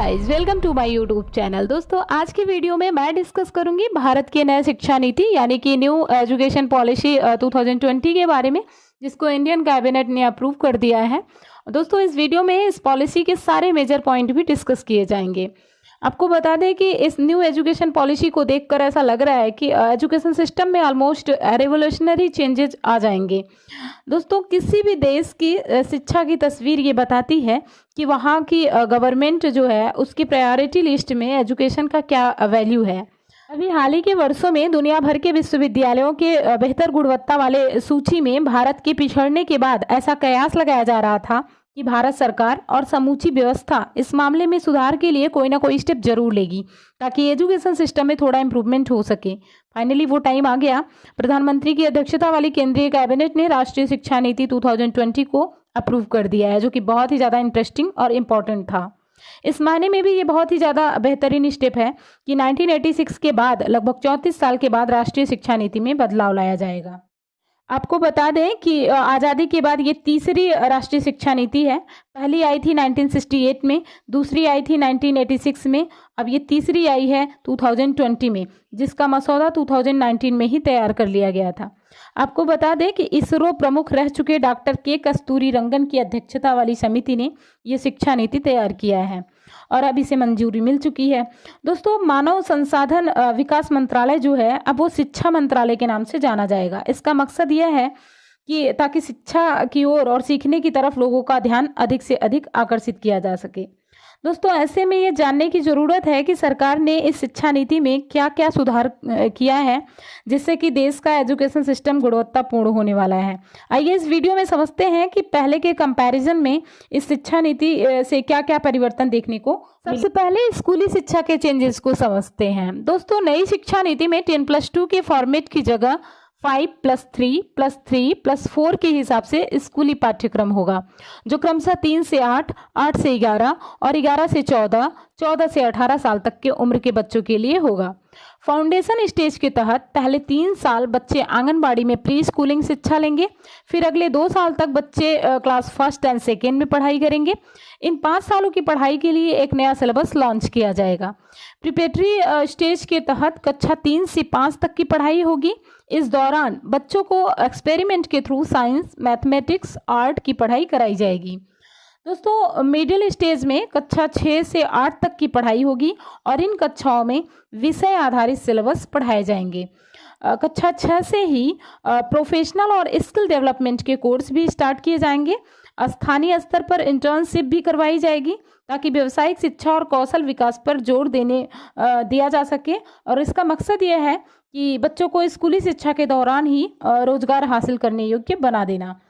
Guys, welcome to my YouTube channel. दोस्तों, आज की वीडियो में मैं डिस्कस करूंगी भारत के नए शिक्षा नीति यानी कि न्यू एजुकेशन पॉलिसी 2020 के बारे में, जिसको इंडियन कैबिनेट ने अप्रूव कर दिया है। दोस्तों, इस वीडियो में इस पॉलिसी के सारे मेजर पॉइंट भी डिस्कस किए जाएंगे। आपको बता दें कि इस न्यू एजुकेशन पॉलिसी को देखकर ऐसा लग रहा है कि एजुकेशन सिस्टम में ऑलमोस्ट रेवोल्यूशनरी चेंजेस आ जाएंगे। दोस्तों, किसी भी देश की शिक्षा की तस्वीर ये बताती है कि वहाँ की गवर्नमेंट जो है उसकी प्रायोरिटी लिस्ट में एजुकेशन का क्या वैल्यू है। अभी हाल ही के वर्षों में दुनिया भर के विश्वविद्यालयों के बेहतर गुणवत्ता वाले सूची में भारत के पिछड़ने के बाद ऐसा कयास लगाया जा रहा था कि भारत सरकार और समूची व्यवस्था इस मामले में सुधार के लिए कोई ना कोई स्टेप जरूर लेगी ताकि एजुकेशन सिस्टम में थोड़ा इम्प्रूवमेंट हो सके। फाइनली वो टाइम आ गया। प्रधानमंत्री की अध्यक्षता वाली केंद्रीय कैबिनेट ने राष्ट्रीय शिक्षा नीति 2020 को अप्रूव कर दिया है, जो कि बहुत ही ज़्यादा इंटरेस्टिंग और इम्पॉर्टेंट था। इस मायने में भी ये बहुत ही ज़्यादा बेहतरीन स्टेप है कि 1986 के बाद लगभग 34 साल के बाद राष्ट्रीय शिक्षा नीति में बदलाव लाया जाएगा। आपको बता दें कि आज़ादी के बाद ये तीसरी राष्ट्रीय शिक्षा नीति है। पहली आई थी 1968 में, दूसरी आई थी 1986 में, अब ये तीसरी आई है 2020 में, जिसका मसौदा 2019 में ही तैयार कर लिया गया था। आपको बता दें कि इसरो प्रमुख रह चुके डॉक्टर के कस्तूरी रंगन की अध्यक्षता वाली समिति ने ये शिक्षा नीति तैयार किया है और अब इसे मंजूरी मिल चुकी है। दोस्तों, मानव संसाधन विकास मंत्रालय जो है अब वो शिक्षा मंत्रालय के नाम से जाना जाएगा। इसका मकसद यह है कि ताकि शिक्षा की ओर और सीखने की तरफ लोगों का ध्यान अधिक से अधिक आकर्षित किया जा सके। दोस्तों, ऐसे में ये जानने की ज़रूरत है कि सरकार ने इस शिक्षा नीति में क्या क्या सुधार किया है जिससे कि देश का एजुकेशन सिस्टम गुणवत्तापूर्ण होने वाला है। आइए इस वीडियो में समझते हैं कि पहले के कंपैरिजन में इस शिक्षा नीति से क्या क्या परिवर्तन देखने को। सबसे पहले स्कूली शिक्षा के चेंजेस को समझते हैं। दोस्तों, नई शिक्षा नीति में 10+2 के फॉर्मेट की जगह 5+3+3+4 के हिसाब से स्कूली पाठ्यक्रम होगा, जो क्रमशः 3 से 8, 8 से 11 और 11 से 14, 14 से 18 साल तक के उम्र के बच्चों के लिए होगा। फाउंडेशन स्टेज के तहत पहले 3 साल बच्चे आंगनबाड़ी में प्री स्कूलिंग शिक्षा लेंगे, फिर अगले 2 साल तक बच्चे क्लास फर्स्ट एंड सेकेंड में पढ़ाई करेंगे। इन 5 सालों की पढ़ाई के लिए एक नया सिलेबस लॉन्च किया जाएगा। प्रिपरेटरी स्टेज के तहत कक्षा 3 से 5 तक की पढ़ाई होगी। इस दौरान बच्चों को एक्सपेरिमेंट के थ्रू साइंस, मैथमेटिक्स, आर्ट की पढ़ाई कराई जाएगी। दोस्तों, मिडिल स्टेज में कक्षा 6 से 8 तक की पढ़ाई होगी और इन कक्षाओं में विषय आधारित सिलेबस पढ़ाए जाएंगे। कक्षा 6 से ही प्रोफेशनल और स्किल डेवलपमेंट के कोर्स भी स्टार्ट किए जाएंगे। स्थानीय स्तर पर इंटर्नशिप भी करवाई जाएगी ताकि व्यावसायिक शिक्षा और कौशल विकास पर जोर दिया जा सके, और इसका मकसद यह है कि बच्चों को स्कूली शिक्षा के दौरान ही रोजगार हासिल करने योग्य बना देना।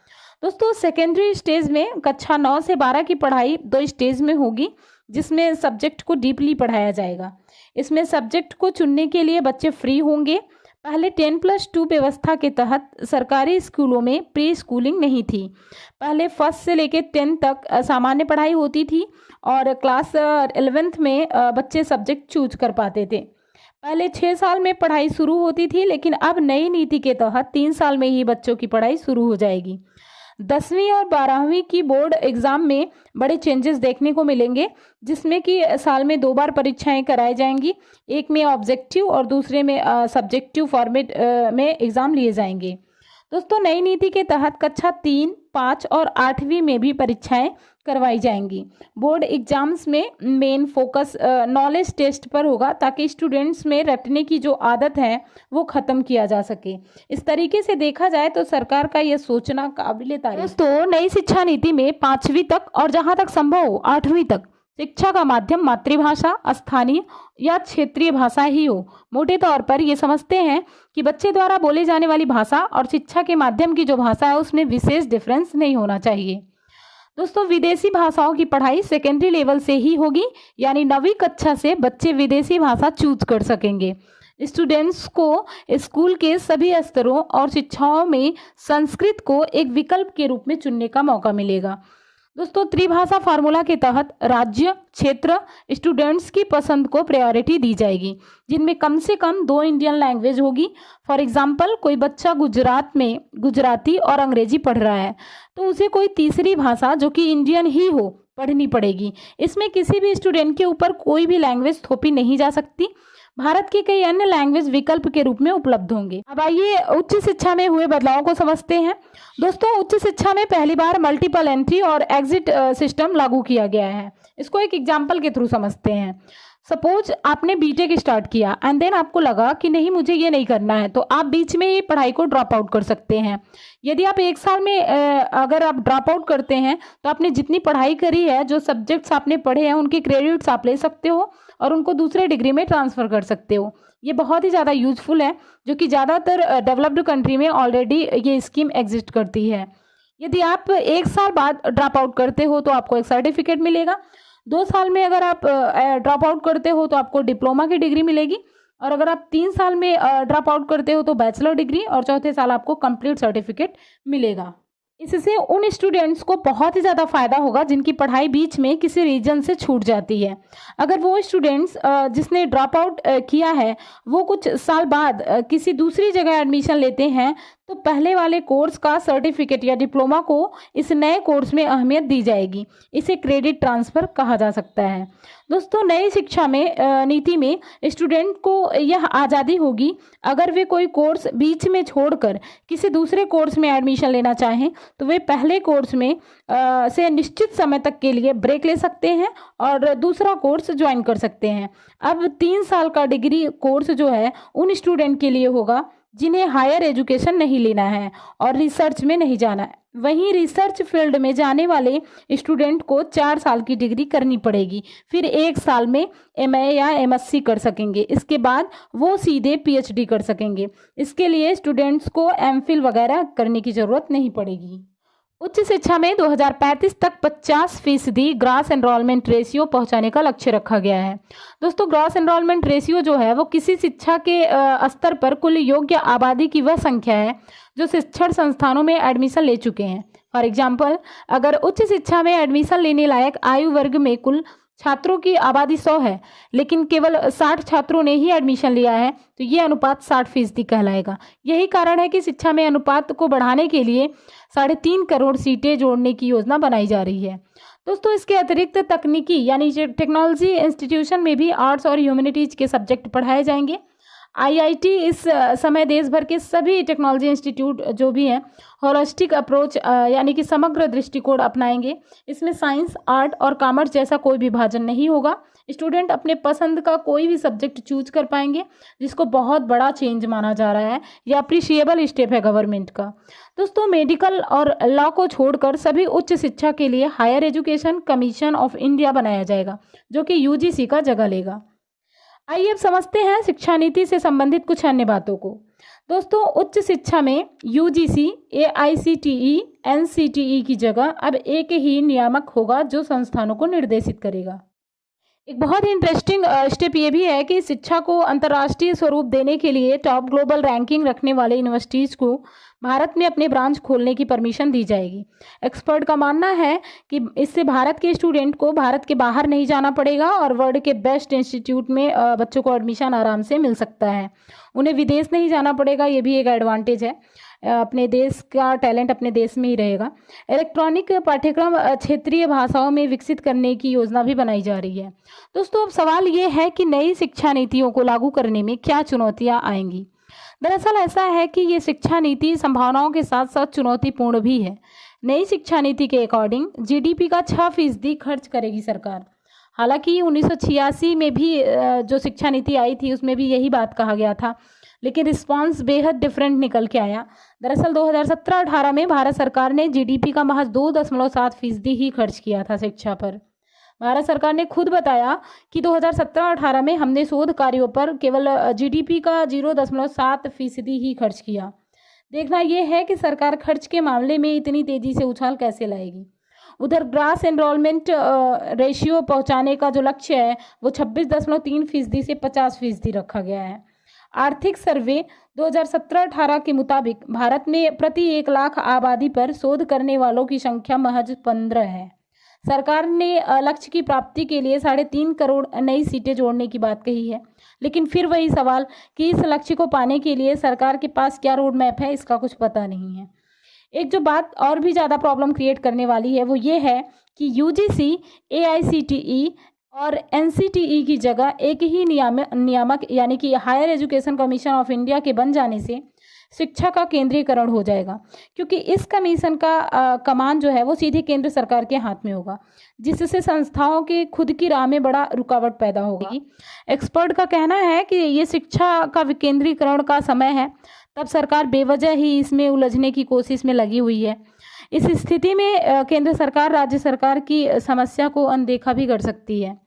दोस्तों, सेकेंडरी स्टेज में कक्षा 9 से 12 की पढ़ाई 2 स्टेज में होगी, जिसमें सब्जेक्ट को डीपली पढ़ाया जाएगा। इसमें सब्जेक्ट को चुनने के लिए बच्चे फ्री होंगे। पहले 10+2 व्यवस्था के तहत सरकारी स्कूलों में प्री स्कूलिंग नहीं थी। पहले फर्स्ट से लेकर 10 तक सामान्य पढ़ाई होती थी और क्लास 11th में बच्चे सब्जेक्ट चूज कर पाते थे। पहले 6 साल में पढ़ाई शुरू होती थी, लेकिन अब नई नीति के तहत 3 साल में ही बच्चों की पढ़ाई शुरू हो जाएगी। 10वीं और 12वीं की बोर्ड एग्जाम में बड़े चेंजेस देखने को मिलेंगे, जिसमें कि साल में 2 बार परीक्षाएं कराई जाएंगी। एक में ऑब्जेक्टिव और दूसरे में सब्जेक्टिव फॉर्मेट में एग्जाम लिए जाएंगे। दोस्तों, नई नीति के तहत कक्षा 3, 5 और 8वीं में भी परीक्षाएं करवाई जाएंगी। बोर्ड एग्जाम्स में मेन फोकस नॉलेज टेस्ट पर होगा ताकि स्टूडेंट्स में रटने की जो आदत है वो ख़त्म किया जा सके। इस तरीके से देखा जाए तो सरकार का ये सोचना काबिले तारीफ। दोस्तों, नई शिक्षा नीति में 5वीं तक और जहाँ तक संभव हो 8वीं तक शिक्षा का माध्यम मातृभाषा, स्थानीय या क्षेत्रीय भाषा ही हो। मोटे तौर पर ये समझते हैं कि बच्चे द्वारा बोले जाने वाली भाषा और शिक्षा के माध्यम की जो भाषा है उसमें विशेष डिफरेंस नहीं होना चाहिए। दोस्तों, विदेशी भाषाओं की पढ़ाई सेकेंडरी लेवल से ही होगी, यानी 9वीं कक्षा से बच्चे विदेशी भाषा चूज कर सकेंगे। स्टूडेंट्स को स्कूल के सभी स्तरों और शिक्षाओं में संस्कृत को एक विकल्प के रूप में चुनने का मौका मिलेगा। दोस्तों, त्रिभाषा फार्मूला के तहत राज्य, क्षेत्र, स्टूडेंट्स की पसंद को प्रायोरिटी दी जाएगी, जिनमें कम से कम 2 इंडियन लैंग्वेज होगी। फॉर एग्जाम्पल, कोई बच्चा गुजरात में गुजराती और अंग्रेजी पढ़ रहा है तो उसे कोई तीसरी भाषा जो कि इंडियन ही हो पढ़नी पड़ेगी। इसमें किसी भी स्टूडेंट के ऊपर कोई भी लैंग्वेज थोपी नहीं जा सकती। भारत के कई अन्य लैंग्वेज विकल्प के रूप में उपलब्ध होंगे। अब आइए उच्च शिक्षा में हुए बदलाव को समझते हैं। दोस्तों, उच्च शिक्षा में पहली बार मल्टीपल एंट्री और एग्जिट सिस्टम लागू किया गया है। इसको एक एग्जाम्पल के थ्रू समझते हैं। सपोज आपने बीटेक स्टार्ट किया एंड देन आपको लगा कि नहीं, मुझे ये नहीं करना है, तो आप बीच में ये पढ़ाई को ड्रॉप आउट कर सकते हैं। यदि आप एक साल में अगर आप ड्रॉप आउट करते हैं तो आपने जितनी पढ़ाई करी है, जो सब्जेक्ट्स आपने पढ़े हैं, उनके क्रेडिट्स आप ले सकते हो और उनको दूसरे डिग्री में ट्रांसफ़र कर सकते हो। ये बहुत ही ज़्यादा यूजफुल है, जो कि ज़्यादातर डेवलप्ड कंट्री में ऑलरेडी ये स्कीम एग्जिस्ट करती है। यदि आप एक साल बाद ड्रॉप आउट करते हो तो आपको एक सर्टिफिकेट मिलेगा। 2 साल में अगर आप ड्रॉप आउट करते हो तो आपको डिप्लोमा की डिग्री मिलेगी, और अगर आप 3 साल में ड्रॉप आउट करते हो तो बैचलर डिग्री, और चौथे साल आपको कंप्लीट सर्टिफिकेट मिलेगा। इससे उन स्टूडेंट्स को बहुत ही ज़्यादा फायदा होगा जिनकी पढ़ाई बीच में किसी रीजन से छूट जाती है। अगर वो स्टूडेंट्स जिसने ड्रॉप आउट किया है वो कुछ साल बाद किसी दूसरी जगह एडमिशन लेते हैं, तो पहले वाले कोर्स का सर्टिफिकेट या डिप्लोमा को इस नए कोर्स में अहमियत दी जाएगी। इसे क्रेडिट ट्रांसफ़र कहा जा सकता है। दोस्तों, नई शिक्षा में नीति में स्टूडेंट को यह आज़ादी होगी, अगर वे कोई कोर्स बीच में छोड़कर किसी दूसरे कोर्स में एडमिशन लेना चाहें तो वे पहले कोर्स में से निश्चित समय तक के लिए ब्रेक ले सकते हैं और दूसरा कोर्स ज्वाइन कर सकते हैं। अब 3 साल का डिग्री कोर्स जो है उन स्टूडेंट के लिए होगा जिन्हें हायर एजुकेशन नहीं लेना है और रिसर्च में नहीं जाना है। वहीं रिसर्च फील्ड में जाने वाले स्टूडेंट को 4 साल की डिग्री करनी पड़ेगी, फिर 1 साल में एमए या एमएससी कर सकेंगे। इसके बाद वो सीधे पीएचडी कर सकेंगे। इसके लिए स्टूडेंट्स को एमफिल वगैरह करने की ज़रूरत नहीं पड़ेगी। उच्च शिक्षा में 2035 तक 50% ग्रॉस एनरोलमेंट रेशियो पहुंचाने का लक्ष्य रखा गया है। दोस्तों, ग्रॉस एनरोलमेंट रेशियो जो है वो किसी शिक्षा के स्तर पर कुल योग्य आबादी की वह संख्या है जो शिक्षण संस्थानों में एडमिशन ले चुके हैं। फॉर एग्जाम्पल, अगर उच्च शिक्षा में एडमिशन लेने लायक आयु वर्ग में कुल छात्रों की आबादी 100 है, लेकिन केवल 60 छात्रों ने ही एडमिशन लिया है, तो ये अनुपात 60% कहलाएगा। यही कारण है कि शिक्षा में अनुपात को बढ़ाने के लिए 3.5 करोड़ सीटें जोड़ने की योजना बनाई जा रही है। दोस्तों, इसके अतिरिक्त तकनीकी यानी टेक्नोलॉजी इंस्टीट्यूशन में भी आर्ट्स और ह्यूमैनिटीज के सब्जेक्ट पढ़ाए जाएंगे। आईआईटी इस समय देश भर के सभी टेक्नोलॉजी इंस्टीट्यूट जो भी हैं होलिस्टिक अप्रोच यानी कि समग्र दृष्टिकोण अपनाएंगे। इसमें साइंस, आर्ट और कॉमर्स जैसा कोई विभाजन नहीं होगा। स्टूडेंट अपने पसंद का कोई भी सब्जेक्ट चूज कर पाएंगे, जिसको बहुत बड़ा चेंज माना जा रहा है। यह अप्रिशिएबल स्टेप है गवर्नमेंट का। दोस्तों, मेडिकल और लॉ को छोड़कर सभी उच्च शिक्षा के लिए higher education commission of India बनाया जाएगा, जो कि यूजीसी का जगह लेगा। आइए अब समझते हैं शिक्षा नीति से संबंधित कुछ अन्य बातों को। दोस्तों, उच्च शिक्षा में यूजीसी, एआईसीटीई, एनसीटीई की जगह अब एक ही नियामक होगा जो संस्थानों को निर्देशित करेगा। एक बहुत ही इंटरेस्टिंग स्टेप ये भी है कि शिक्षा को अंतर्राष्ट्रीय स्वरूप देने के लिए टॉप ग्लोबल रैंकिंग रखने वाले यूनिवर्सिटीज़ को भारत में अपने ब्रांच खोलने की परमिशन दी जाएगी। एक्सपर्ट का मानना है कि इससे भारत के स्टूडेंट को भारत के बाहर नहीं जाना पड़ेगा और वर्ल्ड के बेस्ट इंस्टीट्यूट में बच्चों को एडमिशन आराम से मिल सकता है। उन्हें विदेश नहीं जाना पड़ेगा, ये भी एक एडवांटेज है। अपने देश का टैलेंट अपने देश में ही रहेगा। इलेक्ट्रॉनिक पाठ्यक्रम क्षेत्रीय भाषाओं में विकसित करने की योजना भी बनाई जा रही है। दोस्तों, अब सवाल ये है कि नई शिक्षा नीतियों को लागू करने में क्या चुनौतियां आएंगी। दरअसल ऐसा है कि ये शिक्षा नीति संभावनाओं के साथ साथ चुनौतीपूर्ण भी है। नई शिक्षा नीति के अकॉर्डिंग जीडीपी का 6% खर्च करेगी सरकार। हालांकि 1986 में भी जो शिक्षा नीति आई थी उसमें भी यही बात कहा गया था, लेकिन रिस्पांस बेहद डिफरेंट निकल के आया। दरअसल 2017-18 में भारत सरकार ने जीडीपी का महज 2.7% ही खर्च किया था शिक्षा पर। भारत सरकार ने खुद बताया कि 2017-18 में हमने शोध कार्यों पर केवल जीडीपी का 0.7% ही खर्च किया। देखना यह है कि सरकार खर्च के मामले में इतनी तेजी से उछाल कैसे लाएगी। उधर ग्रास एनरोलमेंट रेशियो पहुंचाने का जो लक्ष्य है वो 26.3% से 50% रखा गया है। आर्थिक सर्वे 2017-18 के मुताबिक भारत में प्रति 1 लाख आबादी पर शोध करने वालों की संख्या महज 15 है। सरकार ने लक्ष्य की प्राप्ति के लिए 3.5 करोड़ नई सीटें जोड़ने की बात कही है, लेकिन फिर वही सवाल कि इस लक्ष्य को पाने के लिए सरकार के पास क्या रोड मैप है, इसका कुछ पता नहीं है। एक जो बात और भी ज़्यादा प्रॉब्लम क्रिएट करने वाली है वो ये है कि यूजीसी, एआईसीटीई और एनसीटीई की जगह एक ही नियामक यानी कि higher education commission of India के बन जाने से शिक्षा का केंद्रीकरण हो जाएगा, क्योंकि इस कमीशन का कमान जो है वो सीधे केंद्र सरकार के हाथ में होगा, जिससे संस्थाओं के खुद की राह में बड़ा रुकावट पैदा होगी। एक्सपर्ट का कहना है कि ये शिक्षा का विकेंद्रीकरण का समय है, तब सरकार बेवजह ही इसमें उलझने की कोशिश में लगी हुई है। इस स्थिति में केंद्र सरकार राज्य सरकार की समस्या को अनदेखा भी कर सकती है।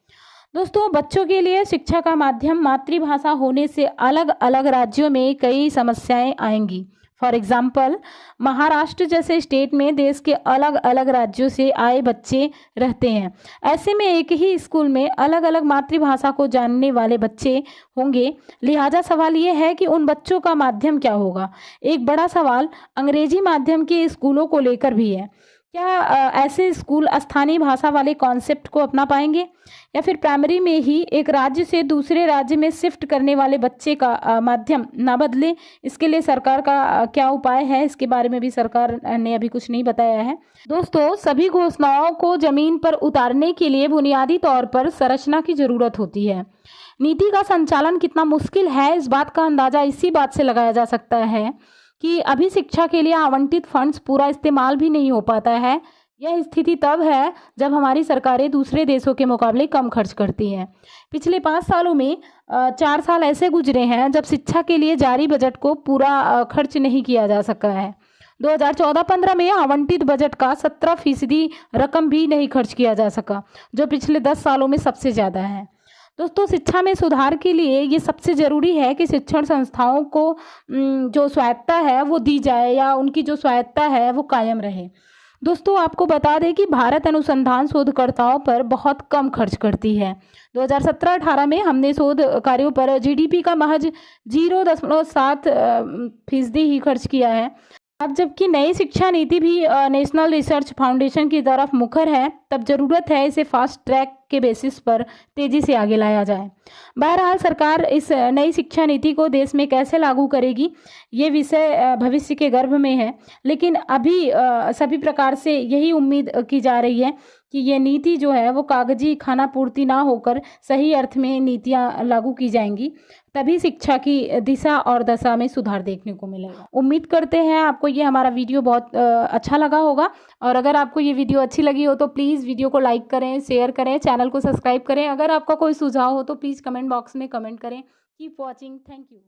दोस्तों, बच्चों के लिए शिक्षा का माध्यम मातृभाषा होने से अलग अलग राज्यों में कई समस्याएं आएंगी। फॉर एग्जाम्पल, महाराष्ट्र जैसे स्टेट में देश के अलग अलग राज्यों से आए बच्चे रहते हैं। ऐसे में एक ही स्कूल में अलग अलग मातृभाषा को जानने वाले बच्चे होंगे। लिहाजा सवाल ये है कि उन बच्चों का माध्यम क्या होगा। एक बड़ा सवाल अंग्रेजी माध्यम के स्कूलों को लेकर भी है। क्या ऐसे स्कूल स्थानीय भाषा वाले कॉन्सेप्ट को अपना पाएंगे, या फिर प्राइमरी में ही एक राज्य से दूसरे राज्य में शिफ्ट करने वाले बच्चे का माध्यम ना बदले? इसके लिए सरकार का क्या उपाय है, इसके बारे में भी सरकार ने अभी कुछ नहीं बताया है। दोस्तों, सभी घोषणाओं को जमीन पर उतारने के लिए बुनियादी तौर पर संरचना की जरूरत होती है। नीति का संचालन कितना मुश्किल है, इस बात का अंदाजा इसी बात से लगाया जा सकता है कि अभी शिक्षा के लिए आवंटित फंड्स पूरा इस्तेमाल भी नहीं हो पाता है। यह स्थिति तब है जब हमारी सरकारें दूसरे देशों के मुकाबले कम खर्च करती हैं। पिछले 5 सालों में 4 साल ऐसे गुजरे हैं जब शिक्षा के लिए जारी बजट को पूरा खर्च नहीं किया जा सका है। 2014-15 में आवंटित बजट का 17% रकम भी नहीं खर्च किया जा सका, जो पिछले 10 सालों में सबसे ज़्यादा है। दोस्तों, शिक्षा में सुधार के लिए ये सबसे ज़रूरी है कि शिक्षण संस्थाओं को जो स्वायत्तता है वो दी जाए, या उनकी जो स्वायत्तता है वो कायम रहे। दोस्तों, आपको बता दें कि भारत अनुसंधान शोधकर्ताओं पर बहुत कम खर्च करती है। 2017-18 में हमने शोध कार्यों पर जीडीपी का महज 0.7% ही खर्च किया है। अब जबकि नई शिक्षा नीति भी नेशनल रिसर्च फाउंडेशन की तरफ मुखर है, तब जरूरत है इसे फास्ट ट्रैक के बेसिस पर तेजी से आगे लाया जाए। बहरहाल, सरकार इस नई शिक्षा नीति को देश में कैसे लागू करेगी, ये विषय भविष्य के गर्भ में है, लेकिन अभी सभी प्रकार से यही उम्मीद की जा रही है कि ये नीति जो है वो कागजी खाना पूर्ति ना होकर सही अर्थ में नीतियाँ लागू की जाएंगी, तभी शिक्षा की दिशा और दशा में सुधार देखने को मिलेगा। उम्मीद करते हैं आपको ये हमारा वीडियो बहुत अच्छा लगा होगा, और अगर आपको ये वीडियो अच्छी लगी हो तो प्लीज़ वीडियो को लाइक करें, शेयर करें, चैनल को सब्सक्राइब करें। अगर आपका कोई सुझाव हो तो प्लीज़ कमेंट बॉक्स में कमेंट करें। Keep watching, thank you.